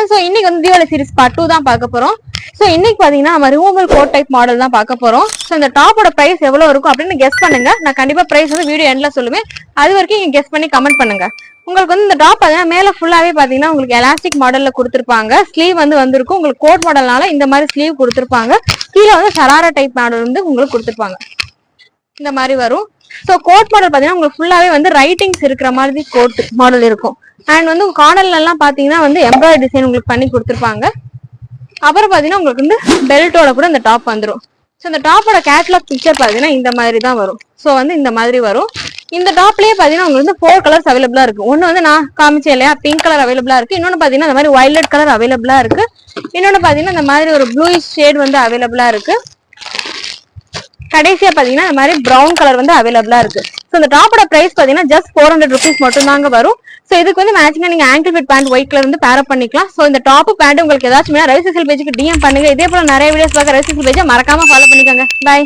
So இன்னைக்கு வந்து Deepavali series part 2 தான் பார்க்க போறோம். ஸோ இன்னைக்கு பாத்தீங்கன்னா நம்ம ரிமூவல் கோட் டைப் மாடல் தான் பார்க்க போறோம். ஸோ இந்த டாப்போட பிரைஸ் எவ்வளவு இருக்கும் அப்படின்னு கெஸ் பண்ணுங்க. நான் கண்டிப்பா பிரைஸ் வந்து வீடியோ எண்ட்ல சொல்லுவேன். அது வரைக்கும் நீங்க கெஸ் பண்ணி கமெண்ட் பண்ணுங்க. உங்களுக்கு வந்து இந்த டாப் பாத்தீங்கன்னா மேல ஃபுல்லாவே பாத்தீங்கன்னா உங்களுக்கு எலாஸ்டிக் மாடல்ல கொடுத்திருப்பாங்க. ஸ்லீவ் வந்து வந்திருக்கும். உங்களுக்கு கோட் மாடல்னால இந்த மாதிரி ஸ்லீவ் கொடுத்திருப்பாங்க. கீழே வந்து ஷராரா டைப் மாடல் வந்து உங்களுக்கு கொடுத்திருப்பாங்க. இந்த மாதிரி வரும். ஸோ கோட் மாடல் பாத்தீங்கன்னா உங்களுக்கு ஃபுல்லாவே வந்து ரைட்டிங்ஸ் இருக்கிற மாதிரி கோட் மாடல் இருக்கும். அண்ட் வந்து கார்னர்ல எல்லாம் பாத்தீங்கன்னா வந்து எம்ப்ராய்டரி டிசைன் உங்களுக்கு பண்ணி கொடுத்திருப்பாங்க. அப்புறம் பாத்தீங்கன்னா உங்களுக்கு வந்து பெல்ட்டோட கூட இந்த டாப் வந்துடும். ஸோ இந்த டாப்போட கேட்லாக் பிக்சர் பாத்தீங்கன்னா இந்த மாதிரி தான் வரும். ஸோ வந்து இந்த மாதிரி வரும். இந்த டாப்லயே பாத்தீங்கன்னா உங்களுக்கு வந்து 4 கலர்ஸ் அவைலபிளா இருக்கு. ஒன்னு வந்து நான் காமிச்சேன் இல்லையா, பிங்க் கலர் அவைலபிளா இருக்கு. இன்னொன்னு பாத்தீங்கன்னா இந்த மாதிரி வயலட் கலர் அவைலபிளா இருக்கு. இன்னொன்னு பாத்தீங்கன்னா இந்த மாதிரி ஒரு ப்ளூயிஷ் ஷேட் வந்து அவைலபிளா இருக்கு. கடைசியா பாத்தீங்கன்னா இந்த மாதிரி பிரவுன் கலர் வந்து அவைலபிளா இருக்கு. ஸோ இந்த டாப்போட பிரைஸ் பாத்தீங்கன்னா ஜஸ்ட் 400 rupees மட்டும் தாங்க வரும். ஸோ இதுக்கு வந்து மேட்சிங்கா நீங்க ankle fit pant white colour வந்து பேரப் பண்ணிக்கலாம். ஸோ இந்த டாப் பேண்ட் உங்களுக்கு ஏதாச்சும் ரைஸ் பேஜுக்கு டிஎம் பண்ணுங்க. இதே போல நிறைய வீடியோஸ் பார்க்க ரைஸ் பேஜை மறக்காம ஃபாலோ பண்ணிக்கோங்க. பை.